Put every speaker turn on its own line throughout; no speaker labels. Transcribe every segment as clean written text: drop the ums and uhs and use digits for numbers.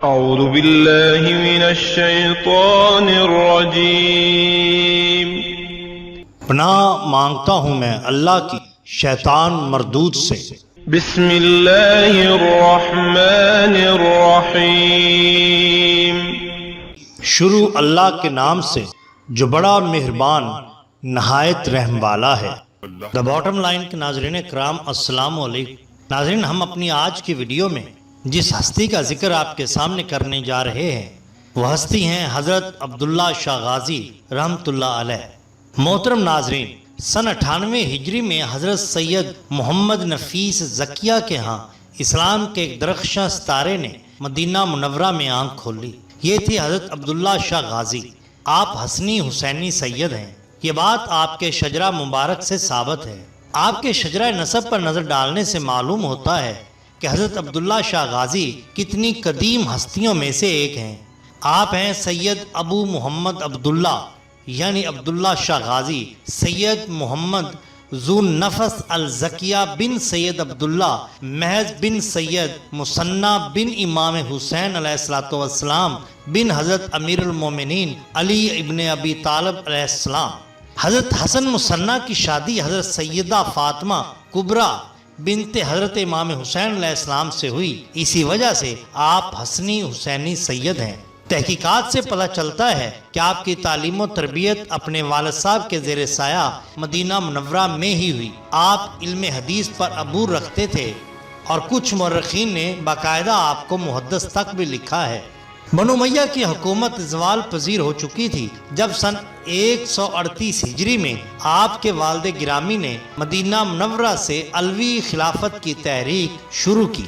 اعوذ باللہ من الشیطان الرجیم۔
پناہ مانگتا ہوں میں اللہ کی شیطان مردود سے۔
بسم اللہ الرحمن الرحیم۔
شروع اللہ کے نام سے جو بڑا مہربان نہایت رحم والا ہے۔ دا باٹم لائن کے ناظرین کرام السلام علیکم۔ ناظرین، ہم اپنی آج کی ویڈیو میں جس ہستی کا ذکر آپ کے سامنے کرنے جا رہے ہیں وہ ہستی ہیں حضرت عبداللہ شاہ غازی رحمت اللہ علیہ۔ محترم ناظرین، سن 98 ہجری میں حضرت سید محمد نفیس زکیہ کے ہاں اسلام کے ایک درخشاں ستارے نے مدینہ منورہ میں آنکھ کھولی۔ یہ تھی حضرت عبداللہ شاہ غازی۔ آپ حسنی حسینی سید ہیں، یہ بات آپ کے شجرہ مبارک سے ثابت ہے۔ آپ کے شجرہ نسب پر نظر ڈالنے سے معلوم ہوتا ہے کہ حضرت عبداللہ شاہ غازی کتنی قدیم ہستیوں میں سے ایک ہیں۔ آپ ہیں سید ابو محمد عبداللہ یعنی عبداللہ شاہ غازی، سید محمد ذو نفس الزکیہ بن سید عبداللہ محض بن سید مثنی بن امام حسین علیہ السلام بن حضرت امیر المومنین علی ابن ابی طالب علیہ السلام۔ حضرت حسن مثنی کی شادی حضرت سیدہ فاطمہ کبریٰ بنت حضرت امام حسین علیہ السلام سے ہوئی، اسی وجہ سے آپ حسنی حسینی سید ہیں۔ تحقیقات سے پتہ چلتا ہے کہ آپ کی تعلیم و تربیت اپنے والد صاحب کے زیر سایہ مدینہ منورہ میں ہی ہوئی۔ آپ علم حدیث پر عبور رکھتے تھے اور کچھ مورخین نے باقاعدہ آپ کو محدث تک بھی لکھا ہے۔ بنو امیہ کی حکومت زوال پذیر ہو چکی تھی جب سن 138 ہجری میں آپ کے والد گرامی نے مدینہ منورہ سے علوی خلافت کی تحریک شروع کی۔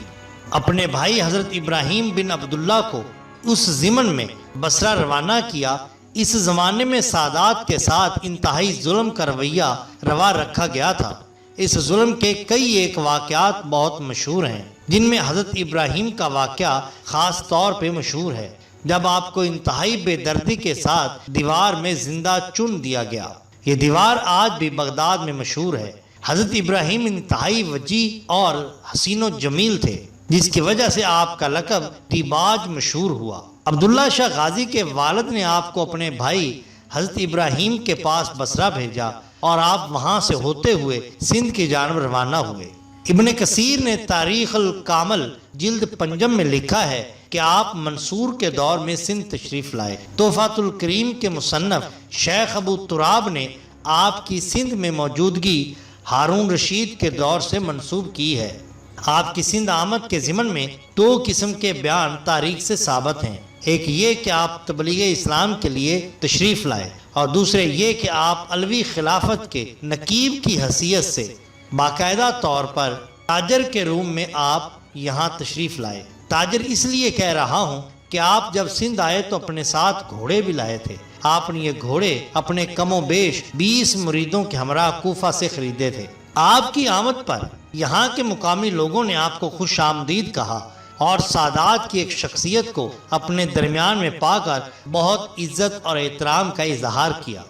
اپنے بھائی حضرت ابراہیم بن عبداللہ کو اس ضمن میں بصرہ روانہ کیا۔ اس زمانے میں سادات کے ساتھ انتہائی ظلم کا رویہ روا رکھا گیا تھا۔ اس ظلم کے کئی ایک واقعات بہت مشہور ہیں، جن میں حضرت ابراہیم کا واقعہ خاص طور پہ مشہور ہے، جب آپ کو انتہائی بے دردی کے ساتھ دیوار میں زندہ چن دیا گیا۔ یہ دیوار آج بھی بغداد میں مشہور ہے۔ حضرت ابراہیم انتہائی وجیح اور حسین و جمیل تھے، جس کی وجہ سے آپ کا لقب تیباج مشہور ہوا۔ عبداللہ شاہ غازی کے والد نے آپ کو اپنے بھائی حضرت ابراہیم کے پاس بصرہ بھیجا اور آپ وہاں سے ہوتے ہوئے سندھ کی جانب روانہ ہوئے۔ ابن کثیر نے تاریخ الکامل جلد 5 میں لکھا ہے کہ آپ منصور کے دور میں سندھ تشریف لائے۔ تحفۃ الکریم کے مصنف شیخ ابو تراب نے آپ کی سندھ میں موجودگی ہارون رشید کے دور سے منسوب کی ہے۔ آپ کی سندھ آمد کے ضمن میں 2 قسم کے بیان تاریخ سے ثابت ہیں۔ ایک یہ کہ آپ تبلیغ اسلام کے لیے تشریف لائے اور دوسرے یہ کہ آپ علوی خلافت کے نقیب کی حیثیت سے باقاعدہ طور پر تاجر کے روم میں آپ یہاں تشریف لائے۔ تاجر اس لیے کہہ رہا ہوں کہ آپ جب سندھ آئے تو اپنے ساتھ گھوڑے بھی لائے تھے۔ آپ نے یہ گھوڑے اپنے کم و بیش 20 مریدوں کے ہمراہ کوفہ سے خریدے تھے۔ آپ کی آمد پر یہاں کے مقامی لوگوں نے آپ کو خوش آمدید کہا اور سادات کی ایک شخصیت کو اپنے درمیان میں پا کر بہت عزت اور احترام کا اظہار کیا۔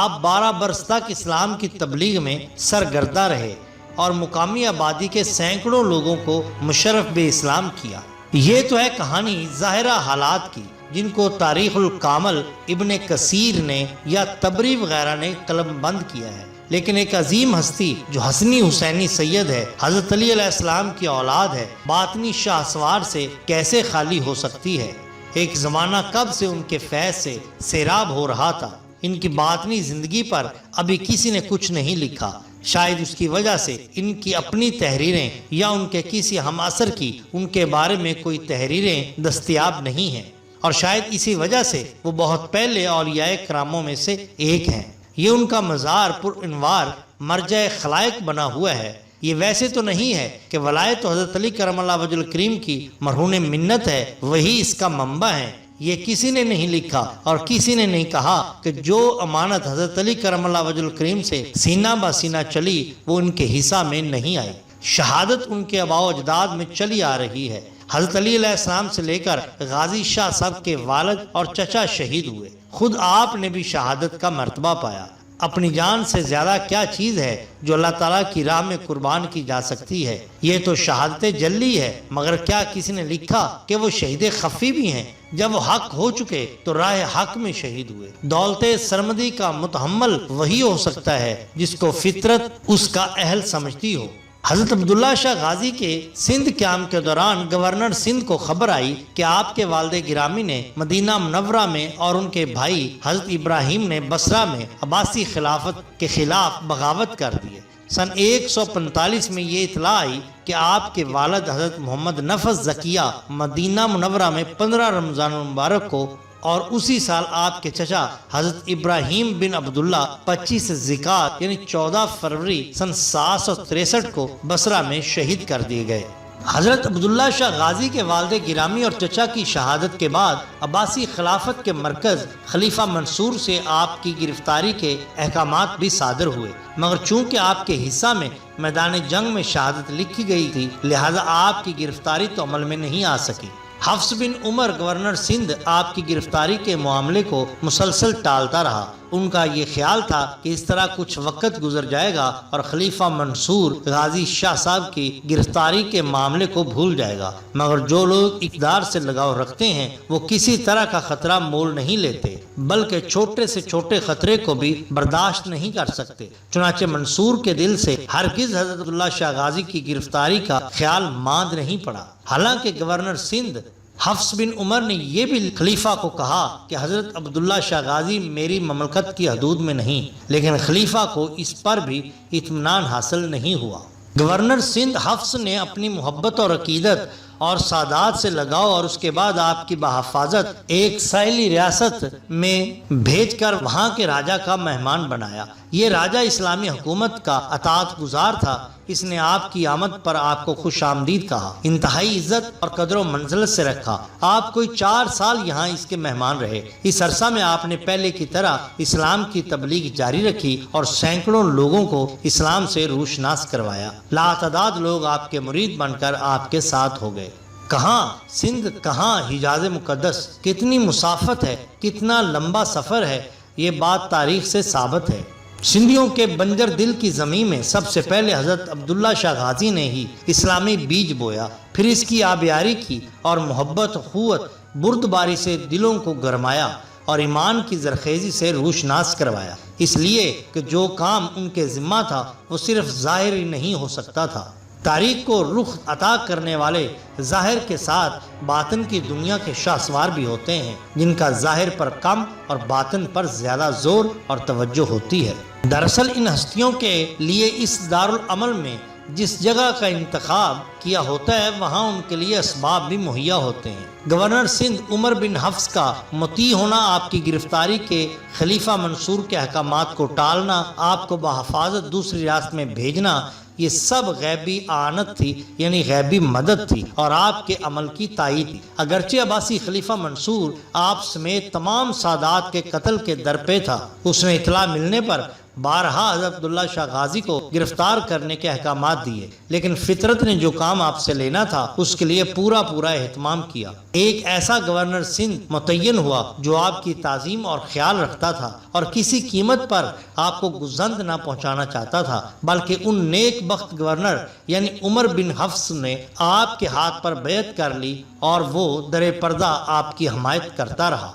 آپ 12 برس تک اسلام کی تبلیغ میں سرگردہ رہے اور مقامی آبادی کے سینکڑوں لوگوں کو مشرف بے اسلام کیا۔ یہ تو ہے کہانی ظاہرہ حالات کی، جن کو تاریخ الکامل ابن کثیر نے یا طبری وغیرہ نے قلم بند کیا ہے، لیکن ایک عظیم ہستی جو حسنی حسینی سید ہے، حضرت علی علیہ السلام کی اولاد ہے، باطنی شاہ سوار سے کیسے خالی ہو سکتی ہے؟ ایک زمانہ کب سے ان کے فیض سے سیراب ہو رہا تھا۔ ان کی باطنی زندگی پر ابھی کسی نے کچھ نہیں لکھا۔ شاید اس کی وجہ سے ان کی اپنی تحریریں یا ان کے کسی ہم عصر کی ان کے بارے میں کوئی تحریریں دستیاب نہیں ہیں، اور شاید اسی وجہ سے وہ بہت پہلے اولیاء کراموں میں سے ایک ہیں۔ یہ ان کا مزار پر انوار مرجع خلائق بنا ہوا ہے۔ یہ ویسے تو نہیں ہے کہ ولایت حضرت علی کرم اللہ وجہ الکریم کی مرہون منت ہے، وہی اس کا منبع ہے۔ یہ کسی نے نہیں لکھا اور کسی نے نہیں کہا کہ جو امانت حضرت علی کرم اللہ وجہ الکریم سے سینہ بہ سینہ چلی وہ ان کے حصہ میں نہیں آئی۔ شہادت ان کے آباء و اجداد میں چلی آ رہی ہے۔ حضرت علی علیہ السلام سے لے کر غازی شاہ صاحب کے والد اور چچا شہید ہوئے، خود آپ نے بھی شہادت کا مرتبہ پایا۔ اپنی جان سے زیادہ کیا چیز ہے جو اللہ تعالیٰ کی راہ میں قربان کی جا سکتی ہے؟ یہ تو شہادت جلی ہے، مگر کیا کسی نے لکھا کہ وہ شہید خفی بھی ہیں؟ جب وہ حق ہو چکے تو راہ حق میں شہید ہوئے۔ دولت سرمدی کا متحمل وہی ہو سکتا ہے جس کو فطرت اس کا اہل سمجھتی ہو۔ حضرت عبداللہ شاہ غازی کے سندھ قیام کے دوران گورنر سندھ کو خبر آئی کہ آپ کے والد گرامی نے مدینہ منورہ میں اور ان کے بھائی حضرت ابراہیم نے بصرہ میں عباسی خلافت کے خلاف بغاوت کر دی۔ سن 145 میں یہ اطلاع آئی کہ آپ کے والد حضرت محمد نفس زکیہ مدینہ منورہ میں 15 رمضان المبارک کو اور اسی سال آپ کے چچا حضرت ابراہیم بن عبداللہ 25 ذکات یعنی 14 فروری سن 763 کو بصرہ میں شہید کر دیے گئے۔ حضرت عبداللہ شاہ غازی کے والد گرامی اور چچا کی شہادت کے بعد عباسی خلافت کے مرکز خلیفہ منصور سے آپ کی گرفتاری کے احکامات بھی صادر ہوئے، مگر چونکہ آپ کے حصہ میں میدان جنگ میں شہادت لکھی گئی تھی لہذا آپ کی گرفتاری تو عمل میں نہیں آ سکی۔ حفص بن عمر گورنر سندھ آپ کی گرفتاری کے معاملے کو مسلسل ٹالتا رہا۔ ان کا یہ خیال تھا کہ اس طرح کچھ وقت گزر جائے گا اور خلیفہ منصور غازی شاہ صاحب کی گرفتاری کے معاملے کو بھول جائے گا، مگر جو لوگ اقتدار سے لگاؤ رکھتے ہیں وہ کسی طرح کا خطرہ مول نہیں لیتے بلکہ چھوٹے سے چھوٹے خطرے کو بھی برداشت نہیں کر سکتے۔ چنانچہ منصور کے دل سے ہرگز حضرت عبداللہ شاہ غازی کی گرفتاری کا خیال ماند نہیں پڑا۔ حالانکہ گورنر سندھ حفص بن عمر نے یہ بھی خلیفہ کو کہا کہ حضرت عبداللہ شاہ غازی میری مملکت کی حدود میں نہیں، لیکن خلیفہ کو اس پر بھی اطمینان حاصل نہیں ہوا۔ گورنر سندھ حفص نے اپنی محبت اور عقیدت اور سادات سے لگاؤ اور اس کے بعد آپ کی بحفاظت ایک ساحلی ریاست میں بھیج کر وہاں کے راجہ کا مہمان بنایا۔ یہ راجہ اسلامی حکومت کا اطاعت گزار تھا۔ اس نے آپ کی آمد پر آپ کو خوش آمدید کہا، انتہائی عزت اور قدر و منزلت سے رکھا۔ آپ کوئی 4 سال یہاں اس کے مہمان رہے۔ اس عرصہ میں آپ نے پہلے کی طرح اسلام کی تبلیغ جاری رکھی اور سینکڑوں لوگوں کو اسلام سے روشناس کروایا۔ لاتعداد لوگ آپ کے مرید بن کر آپ کے ساتھ ہو گئے۔ کہاں سندھ، کہاں حجاز مقدس، کتنی مسافت ہے، کتنا لمبا سفر ہے، یہ بات تاریخ سے ثابت ہے۔ سندھیوں کے بنجر دل کی زمین میں سب سے پہلے حضرت عبداللہ شاہ غازی نے ہی اسلامی بیج بویا، پھر اس کی آبیاری کی اور محبت، اخوت، بردباری سے دلوں کو گرمایا اور ایمان کی زرخیزی سے روشناس کروایا، اس لیے کہ جو کام ان کے ذمہ تھا وہ صرف ظاہر ہی نہیں ہو سکتا تھا۔ تاریخ کو رخ عطا کرنے والے ظاہر کے ساتھ باطن کی دنیا کے شاہسوار بھی ہوتے ہیں، جن کا ظاہر پر کم اور باطن پر زیادہ زور اور توجہ ہوتی ہے۔ دراصل ان ہستیوں کے لیے اس دارالعمل میں جس جگہ کا انتخاب کیا ہوتا ہے وہاں ان کے لیے اسباب بھی مہیا ہوتے ہیں۔ گورنر سندھ عمر بن حفص کا مطیع ہونا، آپ کی گرفتاری کے خلیفہ منصور کے احکامات کو ٹالنا، آپ کو بحفاظت دوسری ریاست میں بھیجنا، یہ سب غیبی اعانت تھی، یعنی غیبی مدد تھی اور آپ کے عمل کی تائید تھی۔ اگرچہ عباسی خلیفہ منصور آپ سمیت تمام سادات کے قتل کے در پہ تھا، اس نے اطلاع ملنے پر بارہا حضرت عبداللہ شاہ غازی کو گرفتار کرنے کے احکامات دیے، لیکن فطرت نے جو کام آپ سے لینا تھا اس کے لیے پورا اہتمام کیا۔ ایک ایسا گورنر سندھ متعین ہوا جو آپ کی تعظیم اور خیال رکھتا تھا اور کسی قیمت پر آپ کو گزند نہ پہنچانا چاہتا تھا، بلکہ ان نیک بخت گورنر یعنی عمر بن حفص نے آپ کے ہاتھ پر بیعت کر لی اور وہ در پردہ آپ کی حمایت کرتا رہا۔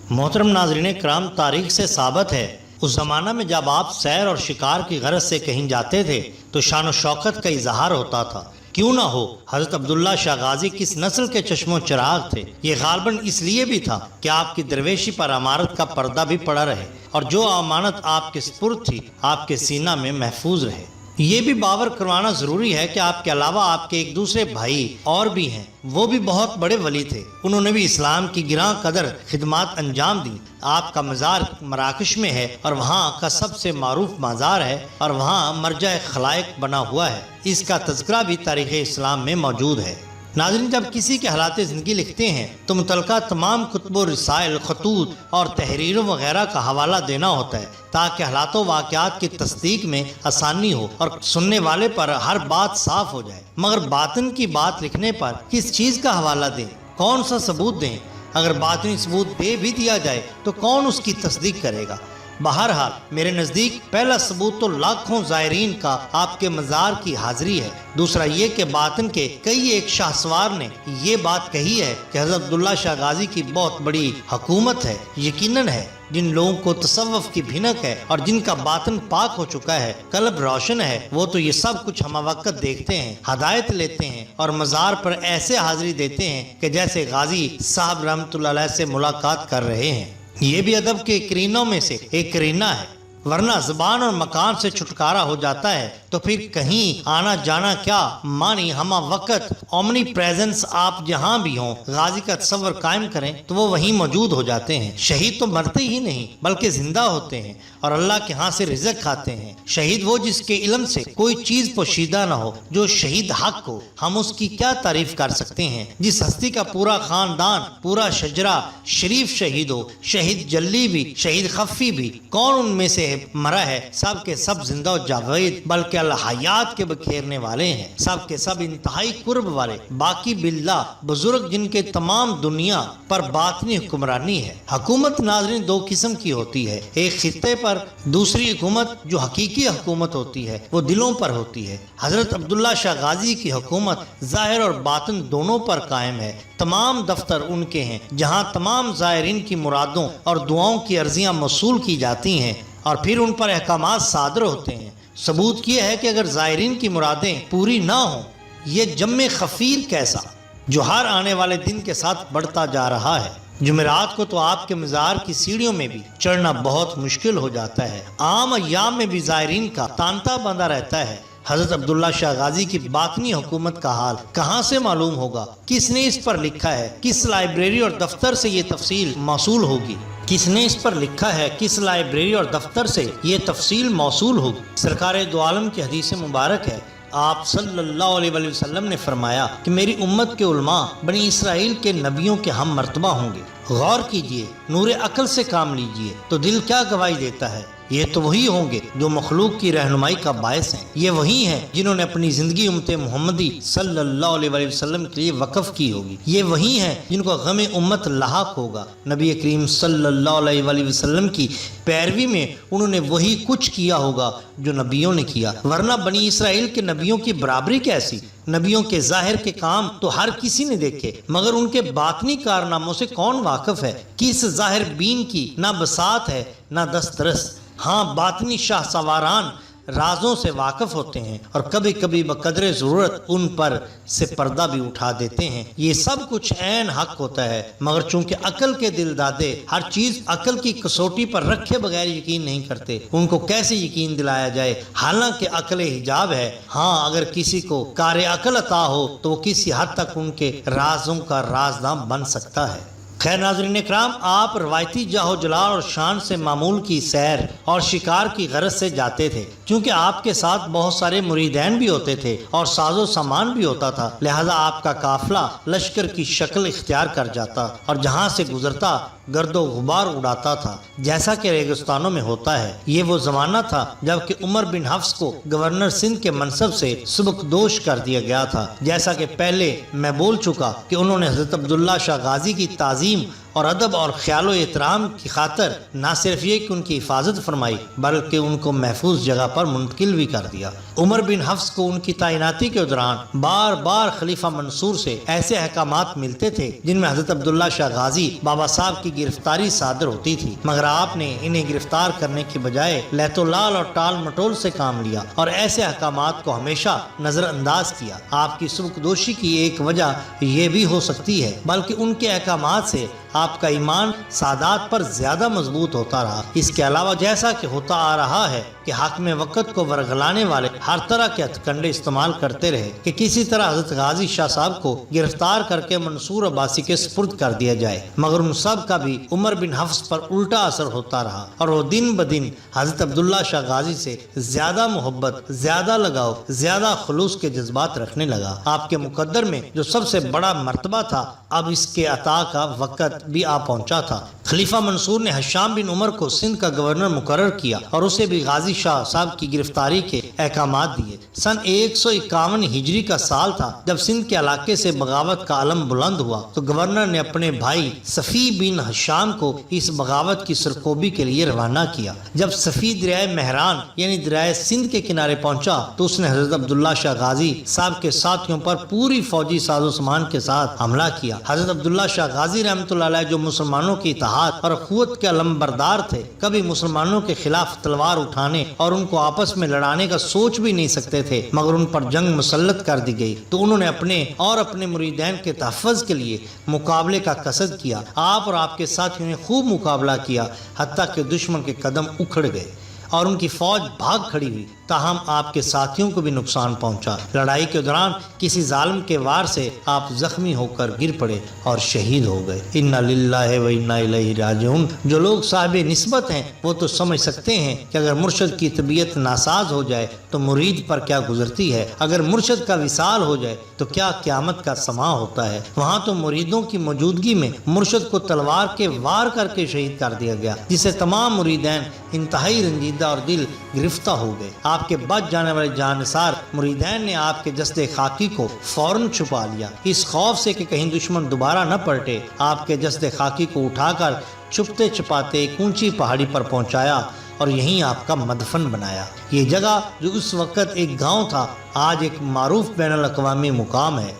محترم ناظرین کرام، تاریخ سے ثابت ہے اس زمانہ میں جب آپ سیر اور شکار کی غرض سے کہیں جاتے تھے تو شان و شوکت کا اظہار ہوتا تھا۔ کیوں نہ ہو، حضرت عبداللہ شاہ غازی کس نسل کے چشم و چراغ تھے؟ یہ غالباً اس لیے بھی تھا کہ آپ کی درویشی پر امارت کا پردہ بھی پڑا رہے اور جو امانت آپ کے سپرد تھی آپ کے سینہ میں محفوظ رہے۔ یہ بھی باور کروانا ضروری ہے کہ آپ کے علاوہ آپ کے ایک دوسرے بھائی اور بھی ہیں، وہ بھی بہت بڑے ولی تھے، انہوں نے بھی اسلام کی گراں قدر خدمات انجام دی۔ آپ کا مزار مراکش میں ہے اور وہاں کا سب سے معروف مزار ہے اور وہاں مرجع خلائق بنا ہوا ہے، اس کا تذکرہ بھی تاریخ اسلام میں موجود ہے۔ ناظرین، جب کسی کے حالات زندگی لکھتے ہیں تو متعلقہ تمام کتب و رسائل، خطوط اور تحریروں وغیرہ کا حوالہ دینا ہوتا ہے تاکہ حالات و واقعات کی تصدیق میں آسانی ہو اور سننے والے پر ہر بات صاف ہو جائے۔ مگر باطن کی بات لکھنے پر کس چیز کا حوالہ دیں، کون سا ثبوت دیں؟ اگر باطنی ثبوت دے بھی دیا جائے تو کون اس کی تصدیق کرے گا؟ بہرحال میرے نزدیک پہلا ثبوت تو لاکھوں زائرین کا آپ کے مزار کی حاضری ہے، دوسرا یہ کہ باطن کے کئی ایک شاہسوار نے یہ بات کہی ہے کہ حضرت عبداللہ شاہ غازی کی بہت بڑی حکومت ہے۔ یقیناً ہے، جن لوگوں کو تصوف کی بھنک ہے اور جن کا باطن پاک ہو چکا ہے، قلب روشن ہے، وہ تو یہ سب کچھ ہمہ وقت دیکھتے ہیں، ہدایت لیتے ہیں اور مزار پر ایسے حاضری دیتے ہیں کہ جیسے غازی صاحب رحمۃ اللہ علیہ سے ملاقات کر رہے ہیں۔ یہ بھی ادب کے کرینوں میں سے ایک کرینہ ہے، ورنہ زبان اور مکان سے چھٹکارا ہو جاتا ہے تو پھر کہیں آنا جانا کیا مانی ہمہ وقت اومنی پریزنس آپ جہاں بھی ہوں غازی کا تصور قائم کریں تو وہ وہیں موجود ہو جاتے ہیں۔ شہید تو مرتے ہی نہیں بلکہ زندہ ہوتے ہیں اور اللہ کے ہاں سے رزق کھاتے ہیں۔ شہید وہ جس کے علم سے کوئی چیز پوشیدہ نہ ہو، جو شہید حق ہو، ہم اس کی کیا تعریف کر سکتے ہیں؟ جس ہستی کا پورا خاندان، پورا شجرہ شریف شہید ہو، شہید جلی بھی، شہید خفی بھی، کون ان میں سے مرا ہے؟ سب کے سب زندہ و جاوید بلکہ الحیات کے بکھیرنے والے ہیں، سب کے سب انتہائی قرب والے، باقی باللہ بزرگ جن کے تمام دنیا پر باطنی حکمرانی ہے۔ حکومت ناظرین دو قسم کی ہوتی ہے، ایک خطے پر، دوسری حکومت جو حقیقی حکومت ہوتی ہے وہ دلوں پر ہوتی ہے۔ حضرت عبداللہ شاہ غازی کی حکومت ظاہر اور باطن دونوں پر قائم ہے۔ تمام دفتر ان کے ہیں جہاں تمام زائرین کی مرادوں اور دعاؤں کی عرضیاں موصول کی جاتی ہیں اور پھر ان پر احکامات صادر ہوتے ہیں۔ ثبوت یہ ہے کہ اگر زائرین کی مرادیں پوری نہ ہوں، یہ جم خفیر کیسا جو ہر آنے والے دن کے ساتھ بڑھتا جا رہا ہے۔ جمعرات کو تو آپ کے مزار کی سیڑھیوں میں بھی چڑھنا بہت مشکل ہو جاتا ہے، عام ایام میں بھی زائرین کا تانتا بندھا رہتا ہے۔ حضرت عبداللہ شاہ غازی کی باطنی حکومت کا حال کہاں سے معلوم ہوگا؟ کس نے اس پر لکھا ہے؟ کس لائبریری اور دفتر سے یہ تفصیل موصول ہوگی؟ کس نے اس پر لکھا ہے؟ کس لائبریری اور دفتر سے یہ تفصیل موصول ہوگی؟ سرکار دو عالم کی حدیث مبارک ہے، آپ صلی اللہ علیہ وسلم نے فرمایا کہ میری امت کے علماء بنی اسرائیل کے نبیوں کے ہم مرتبہ ہوں گے۔ غور کیجئے، نور عقل سے کام لیجئے تو دل کیا گواہی دیتا ہے؟ یہ تو وہی ہوں گے جو مخلوق کی رہنمائی کا باعث ہیں، یہ وہی ہیں جنہوں نے اپنی زندگی امت محمدی صلی اللہ علیہ وسلم کے لیے وقف کی ہوگی، یہ وہی ہیں جن کو غم امت لاحق ہوگا۔ نبی کریم صلی اللہ علیہ وسلم کی پیروی میں انہوں نے وہی کچھ کیا ہوگا جو نبیوں نے کیا، ورنہ بنی اسرائیل کے نبیوں کی برابری کیسی؟ نبیوں کے ظاہر کے کام تو ہر کسی نے دیکھے، مگر ان کے باطنی کارناموں سے کون واقف ہے؟ کس ظاہر بین کی نہ بساط ہے نہ دسترس؟ ہاں، باطنی شاہ سواران رازوں سے واقف ہوتے ہیں اور کبھی کبھی بقدر ضرورت ان پر سے پردہ بھی اٹھا دیتے ہیں۔ یہ سب کچھ عین حق ہوتا ہے، مگر چونکہ عقل کے دل دادے ہر چیز عقل کی کسوٹی پر رکھے بغیر یقین نہیں کرتے، ان کو کیسے یقین دلایا جائے؟ حالانکہ عقل حجاب ہے۔ ہاں، اگر کسی کو کار عقل عطا ہو تو وہ کسی حد تک ان کے رازوں کا رازداں بن سکتا ہے۔ خیر ناظرین اکرام، آپ روایتی جاہ و جلال اور شان سے معمول کی سیر اور شکار کی غرض سے جاتے تھے، کیونکہ آپ کے ساتھ بہت سارے مریدین بھی ہوتے تھے اور ساز و سامان بھی ہوتا تھا، لہذا آپ کا قافلہ لشکر کی شکل اختیار کر جاتا اور جہاں سے گزرتا گرد و غبار اڑاتا تھا، جیسا کہ ریگستانوں میں ہوتا ہے۔ یہ وہ زمانہ تھا جب کہ عمر بن حفص کو گورنر سندھ کے منصب سے سبکدوش کر دیا گیا تھا۔ جیسا کہ پہلے میں بول چکا کہ انہوں نے حضرت عبداللہ شاہ غازی کی تعظیم اور ادب اور خیال و احترام کی خاطر نہ صرف یہ کہ ان کی حفاظت فرمائی بلکہ ان کو محفوظ جگہ پر منتقل بھی کر دیا۔ عمر بن حفص کو ان کی تعیناتی کے دوران بار بار خلیفہ منصور سے ایسے احکامات ملتے تھے جن میں حضرت عبداللہ شاہ غازی بابا صاحب کی گرفتاری صادر ہوتی تھی، مگر آپ نے انہیں گرفتار کرنے کی بجائے لیت و لال اور ٹال مٹول سے کام لیا اور ایسے احکامات کو ہمیشہ نظر انداز کیا۔ آپ کی سبکدوشی کی ایک وجہ یہ بھی ہو سکتی ہے، بلکہ ان کے احکامات سے آپ کا ایمان سادات پر زیادہ مضبوط ہوتا رہا۔ اس کے علاوہ جیسا کہ ہوتا آ رہا ہے کہ حاکم وقت کو ورگلانے والے ہر طرح کے ہتھکنڈے استعمال کرتے رہے کہ کسی طرح حضرت غازی شاہ صاحب کو گرفتار کر کے منصور عباسی کے سپرد کر دیا جائے، مگر ان سب کا بھی عمر بن حفص پر الٹا اثر ہوتا رہا اور وہ دن بدن حضرت عبداللہ شاہ غازی سے زیادہ محبت، زیادہ لگاؤ، زیادہ خلوص کے جذبات رکھنے لگا۔ آپ کے مقدر میں جو سب سے بڑا مرتبہ تھا، اب اس کے عطا کا وقت تک بھی آ پہنچا تھا۔ خلیفہ منصور نے حشام بن عمر کو سندھ کا گورنر مقرر کیا اور اسے بھی غازی شاہ صاحب کی گرفتاری کے احکامات دیے۔ سن 151 ہجری کا سال تھا جب سندھ کے علاقے سے بغاوت کا علم بلند ہوا تو گورنر نے اپنے بھائی صفی بن حشام کو اس بغاوت کی سرکوبی کے لیے روانہ کیا۔ جب صفی دریائے مہران یعنی دریائے سندھ کے کنارے پہنچا تو اس نے حضرت عبداللہ شاہ غازی صاحب کے ساتھیوں پر پوری فوجی ساز و سامان کے ساتھ حملہ کیا۔ حضرت عبداللہ شاہ غازی رحمۃ اللہ علیہ جو مسلمانوں کی اتحاد اور قوت کے علمبردار تھے، کبھی مسلمانوں کے خلاف تلوار اٹھانے اور ان کو آپس میں لڑانے کا سوچ بھی نہیں سکتے تھے، مگر ان پر جنگ مسلط کر دی گئی تو انہوں نے اپنے اور اپنے مریدین کے تحفظ کے لیے مقابلے کا قصد کیا۔ آپ اور آپ کے ساتھیوں نے خوب مقابلہ کیا، حتیٰ کہ دشمن کے قدم اکھڑ گئے اور ان کی فوج بھاگ کھڑی ہوئی، تاہم آپ کے ساتھیوں کو بھی نقصان پہنچا۔ لڑائی کے دوران کسی ظالم کے وار سے آپ زخمی ہو کر گر پڑے اور شہید ہو گئے۔ انا للہ و انا الیہ راجعون۔ جو لوگ صاحب نسبت ہیں وہ تو سمجھ سکتے ہیں کہ اگر مرشد کی طبیعت ناساز ہو جائے تو مرید پر کیا گزرتی ہے، اگر مرشد کا وصال ہو جائے تو کیا قیامت کا سماع ہوتا ہے۔ وہاں تو مریدوں کی موجودگی میں مرشد کو تلوار کے وار کر کے شہید کر دیا گیا، جسے تمام مریدین انتہائی رنجیدہ اور دل گرفتہ ہو گئے۔ آپ کے بچ جانے والے جانثار مریدین نے آپ کے جسد خاکی کو فوراً چھپا لیا، اس خوف سے کہ کہیں دشمن دوبارہ نہ پلٹے۔ آپ کے جسد خاکی کو اٹھا کر چھپتے چھپاتے ایک اونچی پہاڑی پر پہنچایا اور یہیں آپ کا مدفن بنایا۔ یہ جگہ جو اس وقت ایک گاؤں تھا آج ایک معروف بین الاقوامی مقام ہے۔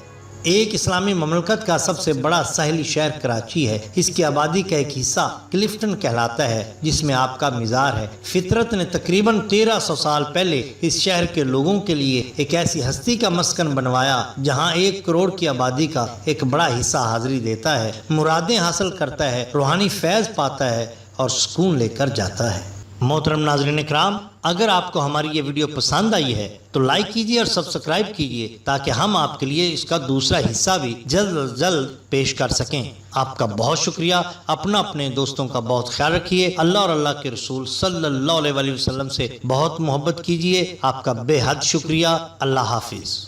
ایک اسلامی مملکت کا سب سے بڑا ساحلی شہر کراچی ہے۔ اس کی آبادی کا ایک حصہ کلفٹن کہلاتا ہے جس میں آپ کا مزار ہے۔ فطرت نے تقریباً 1300 سال پہلے اس شہر کے لوگوں کے لیے ایک ایسی ہستی کا مسکن بنوایا جہاں 1 کروڑ کی آبادی کا ایک بڑا حصہ حاضری دیتا ہے، مرادیں حاصل کرتا ہے، روحانی فیض پاتا ہے اور سکون لے کر جاتا ہے۔ محترم ناظرین اکرام، اگر آپ کو ہماری یہ ویڈیو پسند آئی ہے تو لائک کیجیے اور سبسکرائب کیجیے تاکہ ہم آپ کے لیے اس کا دوسرا حصہ بھی جلد از جلد پیش کر سکیں۔ آپ کا بہت شکریہ۔ اپنے دوستوں کا بہت خیال رکھیے۔ اللہ اور اللہ کے رسول صلی اللہ علیہ وسلم سے بہت محبت کیجیے۔ آپ کا بے حد شکریہ۔ اللہ حافظ۔